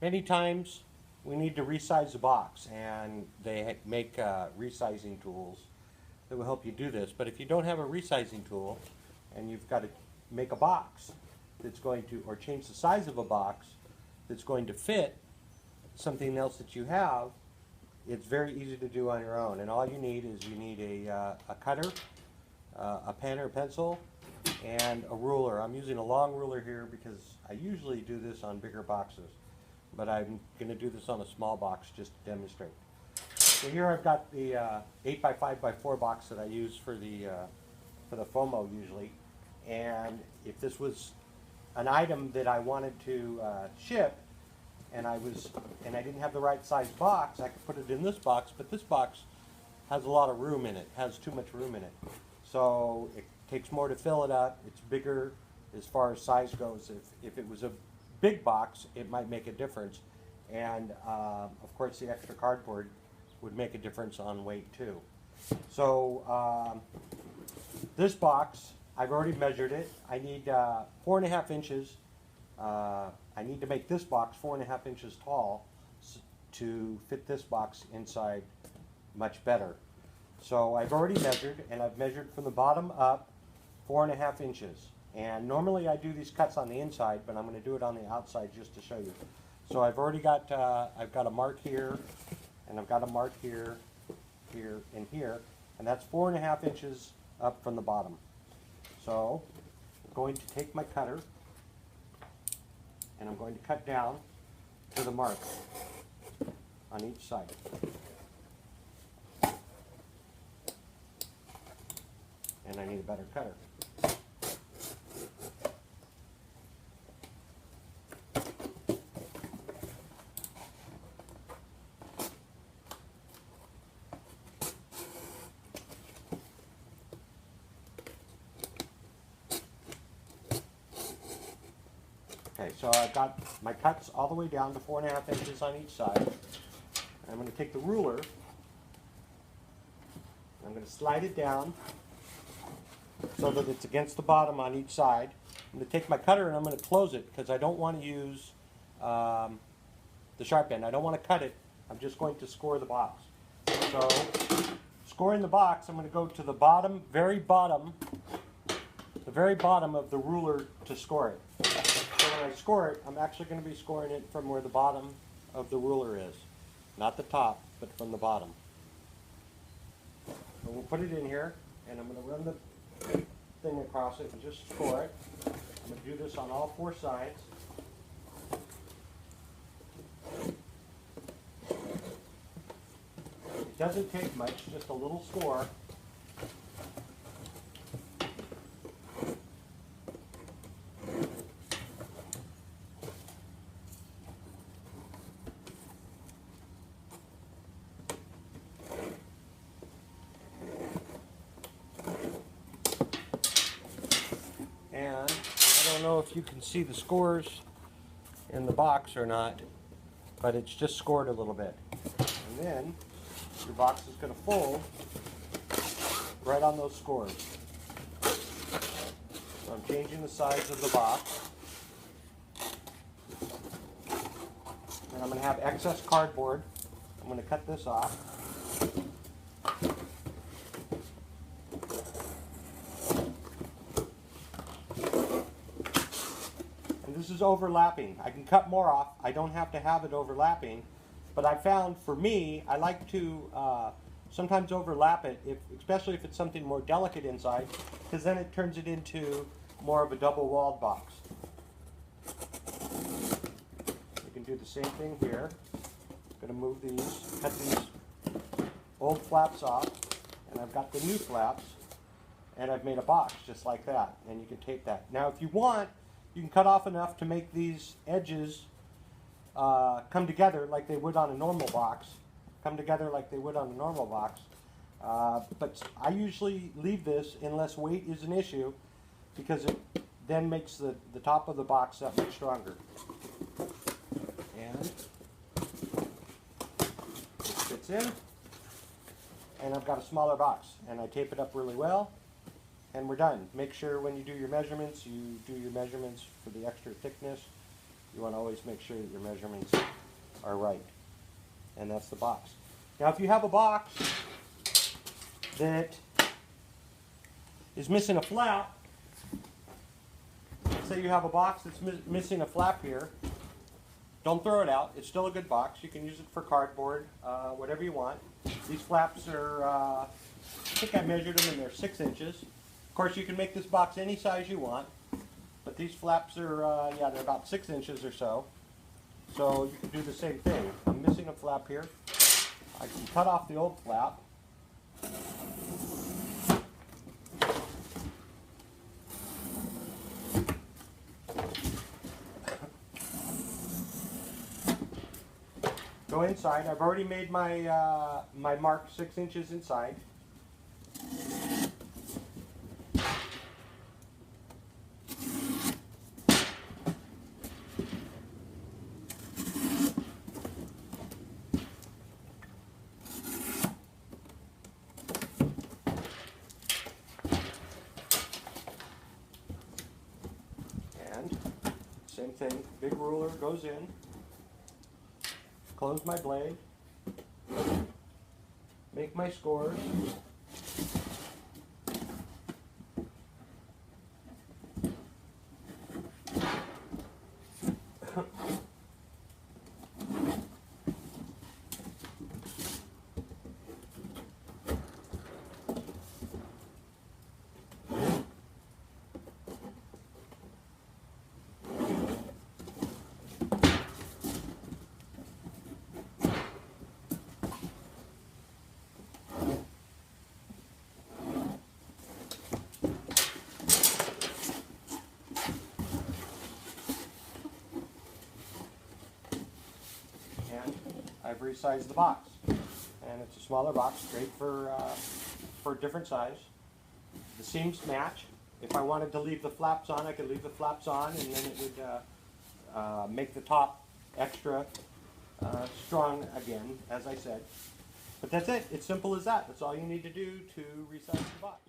Many times we need to resize a box, and they make resizing tools that will help you do this. But if you don't have a resizing tool and you've got to make a box that's going to, or change the size of a box that's going to fit something else that you have, it's very easy to do on your own. And all you need is you need a cutter, a pen or pencil, and a ruler. I'm using a long ruler here because I usually do this on bigger boxes, but I'm going to do this on a small box just to demonstrate. So here I've got the 8x5x4 box that I use for the FOMO usually, and if this was an item that I wanted to ship, and I didn't have the right size box, I could put it in this box, but this box has a lot of room in it, has too much room in it. So it takes more to fill it up. It's bigger as far as size goes. If it was a big box, it might make a difference. And of course the extra cardboard would make a difference on weight too. So this box, I've already measured it. I need 4.5 inches. I need to make this box 4.5 inches tall to fit this box inside much better. So I've already measured, and I've measured from the bottom up 4.5 inches. And normally I do these cuts on the inside, but I'm going to do it on the outside just to show you. So I've already got I've got a mark here, and I've got a mark here, here, and here, and that's 4.5 inches up from the bottom. So I'm going to take my cutter, and I'm going to cut down to the mark on each side. And I need a better cutter. Okay, so I've got my cuts all the way down to 4.5 inches on each side. I'm going to take the ruler, I'm going to slide it down so that it's against the bottom on each side. I'm going to take my cutter and I'm going to close it because I don't want to use the sharp end. I don't want to cut it. I'm just going to score the box. So scoring the box, I'm going to go to the bottom, the very bottom of the ruler to score it. So when I score it, I'm actually going to be scoring it from where the bottom of the ruler is. Not the top, but from the bottom. So we'll put it in here, and I'm going to run the thing across it and just score it. I'm going to do this on all 4 sides. It doesn't take much, just a little score. And I don't know if you can see the scores in the box or not, but it's just scored a little bit. And then your box is going to fold right on those scores. So I'm changing the size of the box. And I'm going to have excess cardboard. I'm going to cut this off. This is overlapping. I can cut more off. I don't have to have it overlapping. But I found for me, I like to sometimes overlap it, especially if it's something more delicate inside, because then it turns it into more of a double-walled box. You can do the same thing here. I'm going to move these, cut these old flaps off, and I've got the new flaps, and I've made a box just like that, and you can tape that. Now if you want, you can cut off enough to make these edges come together like they would on a normal box. But I usually leave this unless weight is an issue, because it then makes the top of the box that much stronger. And it fits in. And I've got a smaller box. And I tape it up really well. And we're done. Make sure when you do your measurements, you do your measurements for the extra thickness You want to always make sure that your measurements are right. And that's the box. Now if you have a box that is missing a flap, say you have a box that's missing a flap here, don't throw it out. It's still a good box. You can use it for cardboard, whatever you want. These flaps are, I think I measured them and they're 6 inches. Of course you can make this box any size you want, but these flaps are, yeah, they're about 6 inches or so. So you can do the same thing. I'm missing a flap here. I can cut off the old flap. Go inside. I've already made my my mark 6 inches inside. And same thing, big ruler goes in. Close my blade, make my scores. I've resized the box, and it's a smaller box, great for a different size. The seams match. If I wanted to leave the flaps on, I could leave the flaps on, and then it would make the top extra strong again, as I said. But that's it. It's simple as that. That's all you need to do to resize the box.